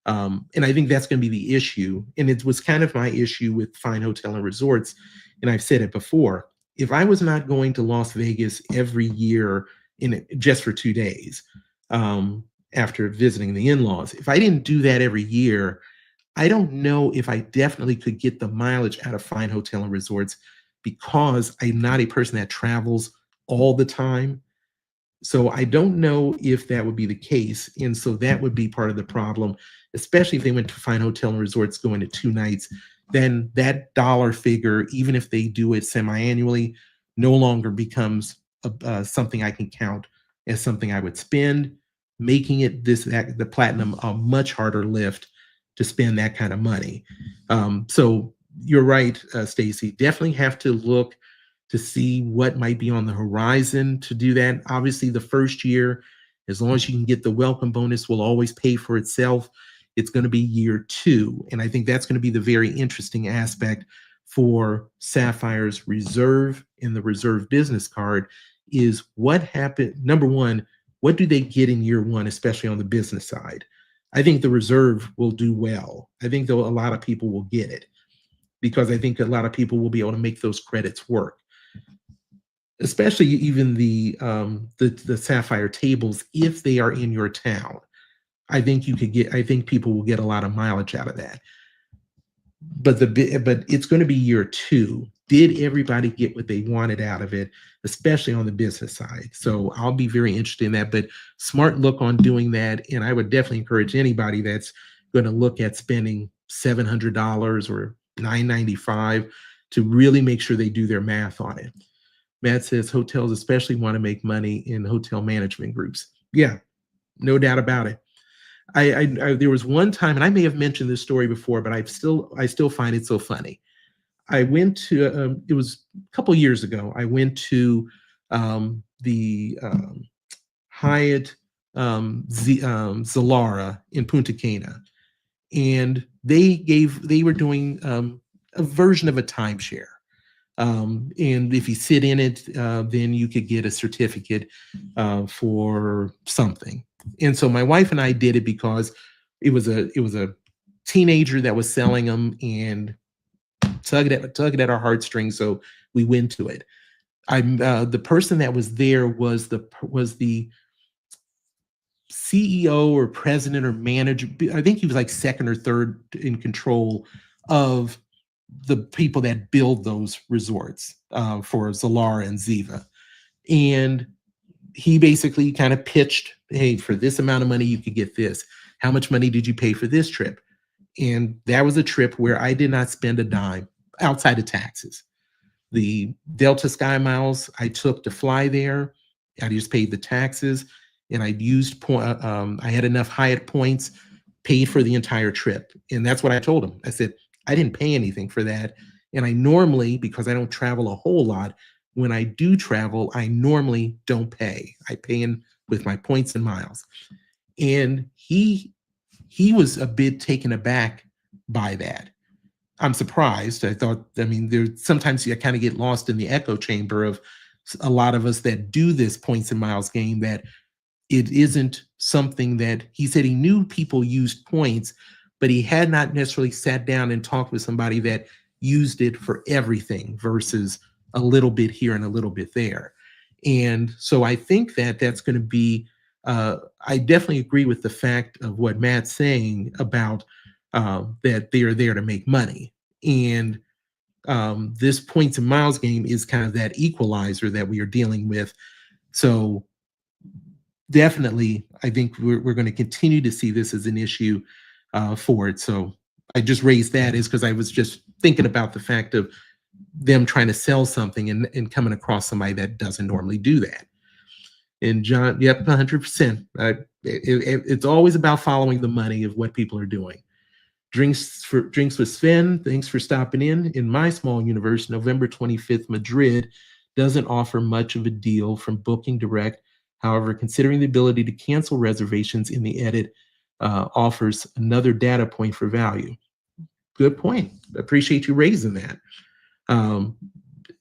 And I think that's going to be the issue. And it was kind of my issue with Fine Hotel and Resorts. And I've said it before. If I was not going to Las Vegas every year just for 2 days after visiting the in-laws, if I didn't do that every year, I don't know if I definitely could get the mileage out of Fine Hotel and Resorts because I'm not a person that travels all the time. So I don't know if that would be the case. And so that would be part of the problem, especially if they went to Fine Hotel and Resorts going to 2 nights, then that dollar figure, even if they do it semi-annually, no longer becomes something I can count as something I would spend, making it the platinum a much harder lift to spend that kind of money. So you're right, Stacy. Definitely have to look to see what might be on the horizon to do that. Obviously, the first year, as long as you can get the welcome bonus, will always pay for itself. It's going to be year two. And I think that's going to be the very interesting aspect for Sapphire's reserve and the reserve business card is what happened. Number one, what do they get in year one, especially on the business side? I think the reserve will do well. I think though a lot of people will get it because I think a lot of people will be able to make those credits work, especially even the Sapphire tables if they are in your town. I think people will get a lot of mileage out of that. But it's going to be year two. Did everybody get what they wanted out of it, especially on the business side? So I'll be very interested in that. But smart look on doing that, and I would definitely encourage anybody that's going to look at spending $700 or $995 to really make sure they do their math on it. Matt says hotels especially want to make money in hotel management groups. Yeah, no doubt about it. I there was one time, and I may have mentioned this story before, but I still find it so funny. I went to it was a couple years ago. I went to the Hyatt Zilara in Punta Cana, and they were doing a version of a timeshare. And if you sit in it, then you could get a certificate for something. And so my wife and I did it because it was a teenager that was selling them and tugged at our heartstrings. So we went to it. The person that was there was the CEO or president or manager. I think he was like second or third in control of the people that build those resorts for Zilara and Ziva. And he basically kind of pitched, hey, for this amount of money, you could get this. How much money did you pay for this trip? And that was a trip where I did not spend a dime outside of taxes. The Delta Sky Miles I took to fly there, I just paid the taxes, and I used I had enough Hyatt points, paid for the entire trip. And that's what I told him. I said, I didn't pay anything for that. And I normally, because I don't travel a whole lot, when I do travel, I normally don't pay. I pay in with my points and miles. And he was a bit taken aback by that. I'm surprised. There's sometimes you kind of get lost in the echo chamber of a lot of us that do this points and miles game, that it isn't something that he said he knew people used points, but he had not necessarily sat down and talked with somebody that used it for everything versus a little bit here and a little bit there. And so I think that that's going to be I definitely agree with the fact of what Matt's saying about that they are there to make money. And this points and miles game is kind of that equalizer that we are dealing with. So definitely, I think we're going to continue to see this as an issue for it. So I just raised that is because I was just thinking about the fact of them trying to sell something and coming across somebody that doesn't normally do that. And John, yep, 100%. It's always about following the money of what people are doing. Drinks with Sven. Thanks for stopping in. In my small universe, November 25th, Madrid doesn't offer much of a deal from Booking Direct. However, considering the ability to cancel reservations in the edit offers another data point for value. Good point. Appreciate you raising that.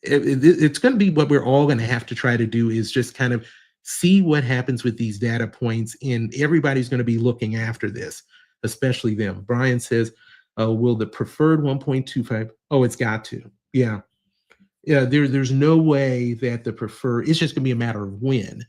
It's going to be what we're all going to have to try to do is just kind of see what happens with these data points, and everybody's going to be looking after this, especially them. Brian says, will the preferred 1.25? Oh, it's got to. Yeah. Yeah, there's no way that the preferred, it's just going to be a matter of when.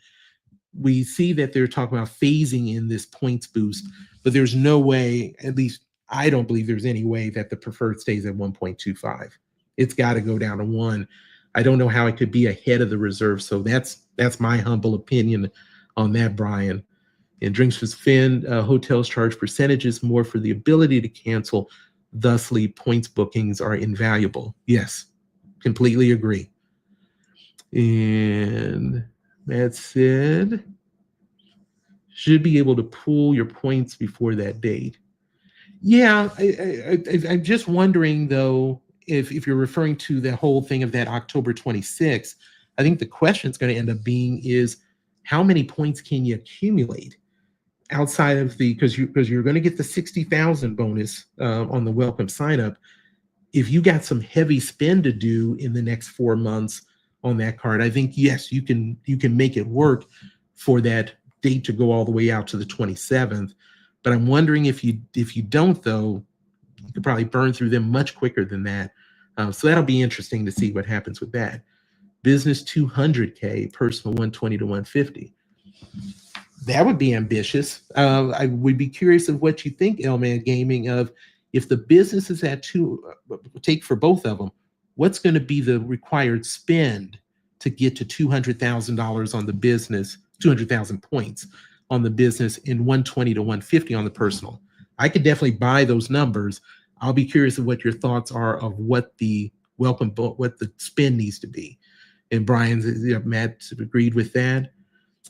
We see that they're talking about phasing in this points boost, but there's no way, at least I don't believe there's any way that the preferred stays at 1.25. It's got to go down to 1. I don't know how it could be ahead of the reserve. So that's my humble opinion on that, Brian. And Drinks with Finn, hotels charge percentages more for the ability to cancel. Thusly, points bookings are invaluable. Yes, completely agree. And that said, should be able to pool your points before that date. Yeah, I'm just wondering, though, if you're referring to the whole thing of that October 26th, I think the question is going to end up being is how many points can you accumulate outside of the, because you're going to get the 60,000 bonus on the welcome sign up. If you got some heavy spend to do in the next 4 months on that card, I think, yes, you can make it work for that date to go all the way out to the 27th. But I'm wondering if you don't, though, you could probably burn through them much quicker than that. So that'll be interesting to see what happens with that. Business 200K, personal 120 to 150. That would be ambitious. I would be curious of what you think, Elman Gaming, of if the business is at 2, take for both of them, what's going to be the required spend to get to $200,000 on the business, 200,000 points on the business, and 120 to 150 on the personal? I could definitely buy those numbers. I'll be curious of what your thoughts are of what the what the spend needs to be. And Brian, Matt agreed with that.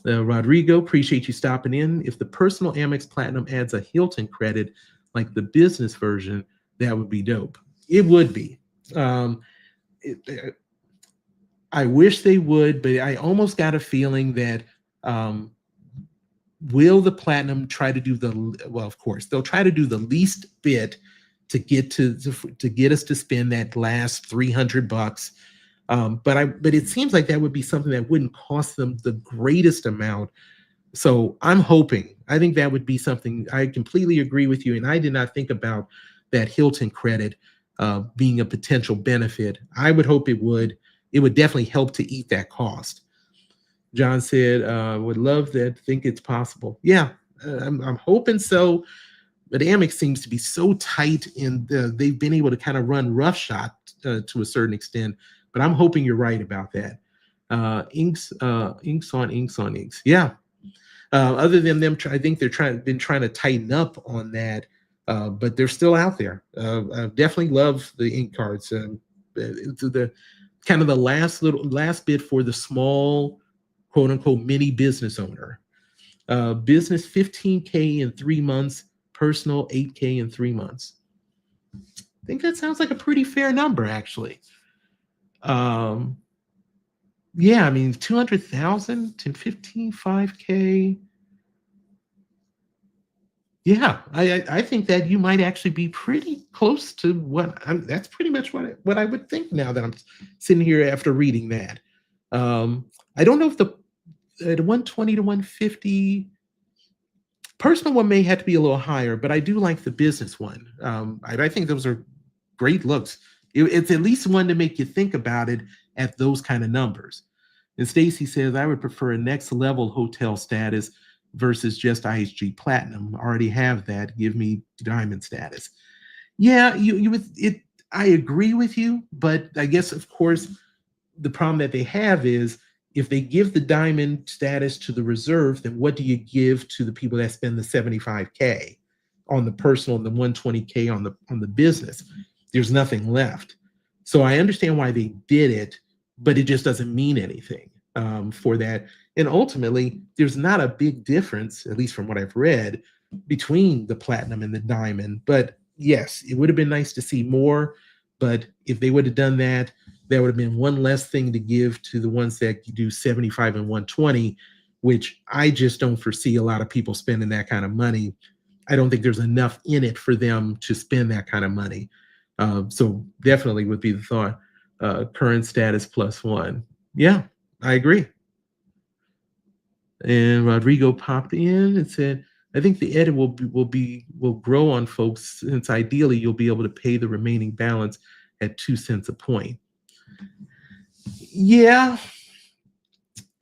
Rodrigo, appreciate you stopping in. If the personal Amex Platinum adds a Hilton credit like the business version, that would be dope. It would be. I wish they would, but I almost got a feeling that will the Platinum try to do well, of course, they'll try to do the least bit to get to get us to spend that last $300. But it seems like that would be something that wouldn't cost them the greatest amount. So I'm hoping. I think that would be something. I completely agree with you, and I did not think about that Hilton credit being a potential benefit. I would hope it would. It would definitely help to eat that cost. John said, would love that. Think it's possible. Yeah, I'm hoping so. But Amex seems to be so tight, and they've been able to kind of run roughshod to a certain extent. But I'm hoping you're right about that. Inks on inks. Yeah. Other than them, I think been trying to tighten up on that, but they're still out there. I definitely love the ink cards. The kind of the last bit for the small, quote unquote, mini business owner. Business 15K in 3 months, personal 8K in 3 months. I think that sounds like a pretty fair number, actually. Yeah, I mean, 200,000 to 5K. Yeah, I think that you might actually be pretty close to that's pretty much what I would think now that I'm sitting here after reading that. I don't know if the 120 to 150 personal one may have to be a little higher, but I do like the business one. I think those are great looks. It's at least one to make you think about it at those kind of numbers. And Stacy says, I would prefer a next level hotel status, versus just IHG Platinum. I already have that. Give me Diamond status. Yeah, you would it. I agree with you, but I guess of course the problem that they have is if they give the diamond status to the reserve, then what do you give to the people that spend the 75K on the personal and the 120K on the business? There's nothing left. So I understand why they did it, but it just doesn't mean anything for that. And ultimately, there's not a big difference, at least from what I've read, between the platinum and the diamond. But yes, it would have been nice to see more. But if they would have done that, that would have been one less thing to give to the ones that do 75 and 120, which I just don't foresee a lot of people spending that kind of money. I don't think there's enough in it for them to spend that kind of money. So definitely would be the thought. Current status +1. Yeah, I agree. And Rodrigo popped in and said, I think the edit will grow on folks, since ideally you'll be able to pay the remaining balance at 2 cents a point. Yeah,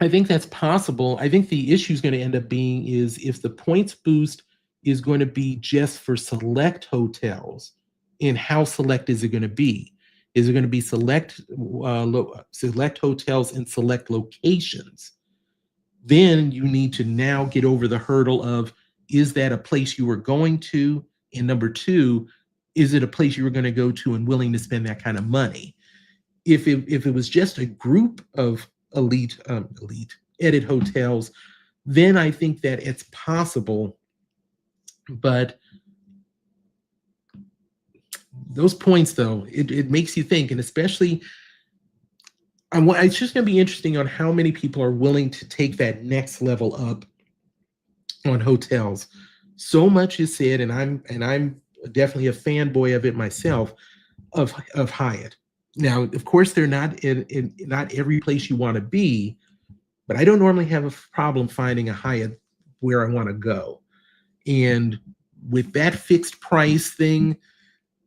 I think that's possible. I think the issue is going to end up being is if the points boost is going to be just for select hotels, and how select is it going to be? Is it going to be select hotels in select locations? Then you need to now get over the hurdle of, is that a place you were going to? And number two, is it a place you were going to go to and willing to spend that kind of money? If it was just a group of elite edit hotels, then I think that it's possible. But those points, though, it makes you think, and especially, it's just going to be interesting on how many people are willing to take that next level up on hotels. So much is said, and I'm definitely a fanboy of it myself, of Hyatt. Now, of course, they're not in not every place you want to be, but I don't normally have a problem finding a Hyatt where I want to go. And with that fixed price thing,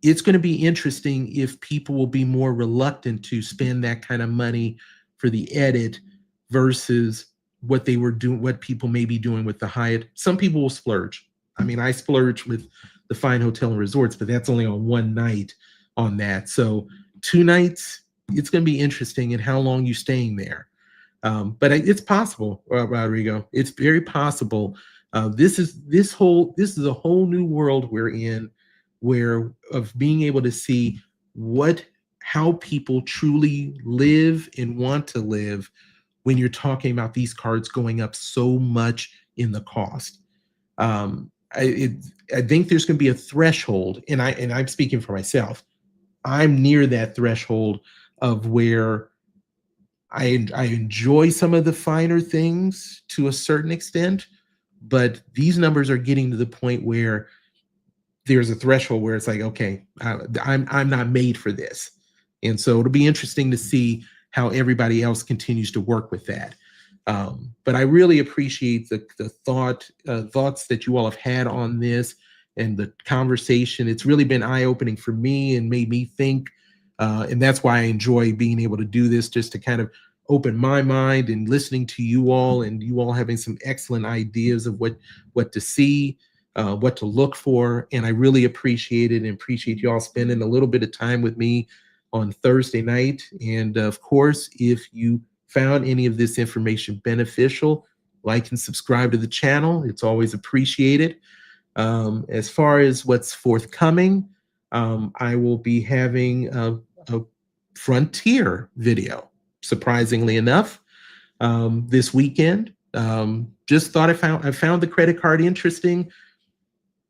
it's going to be interesting if people will be more reluctant to spend that kind of money for the edit versus what they were doing, what people may be doing with the Hyatt. Some people will splurge. I mean, I splurge with the Fine Hotel and Resorts, but that's only on one night on that. So 2 nights, it's going to be interesting in how long you're staying there. But it's possible, Rodrigo. It's very possible. This is a whole new world we're in, where of being able to see how people truly live and want to live when you're talking about these cards going up so much in the cost. I think there's going to be a threshold, and I'm speaking for myself. I'm near that threshold of where I enjoy some of the finer things to a certain extent, but these numbers are getting to the point where there's a threshold where it's like, okay, I'm not made for this. And so it'll be interesting to see how everybody else continues to work with that. But I really appreciate the thoughts that you all have had on this and the conversation. It's really been eye-opening for me and made me think. And that's why I enjoy being able to do this, just to kind of open my mind and listening to you all, and you all having some excellent ideas of what to see, what to look for. And I really appreciate it, and appreciate you all spending a little bit of time with me on Thursday night. And of course, if you found any of this information beneficial, like and subscribe to the channel. It's always appreciated. As far as what's forthcoming, I will be having a Frontier video, surprisingly enough, this weekend. Just thought I found the credit card interesting,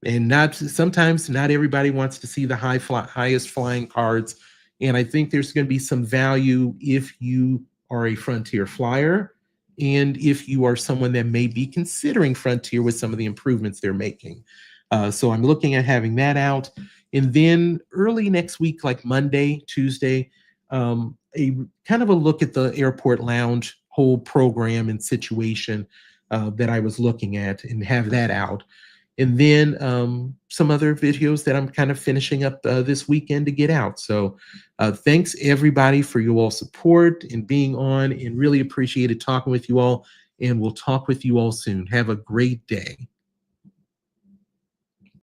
and sometimes not everybody wants to see the highest flying cards. And I think there's going to be some value if you are a Frontier flyer, and if you are someone that may be considering Frontier with some of the improvements they're making. So I'm looking at having that out. And then early next week, like Monday, Tuesday, a kind of a look at the airport lounge whole program and situation that I was looking at, and have that out. And then some other videos that I'm kind of finishing up this weekend to get out. So thanks everybody for your all support and being on, and really appreciated talking with you all. and we'll talk with you all soon. Have a great day.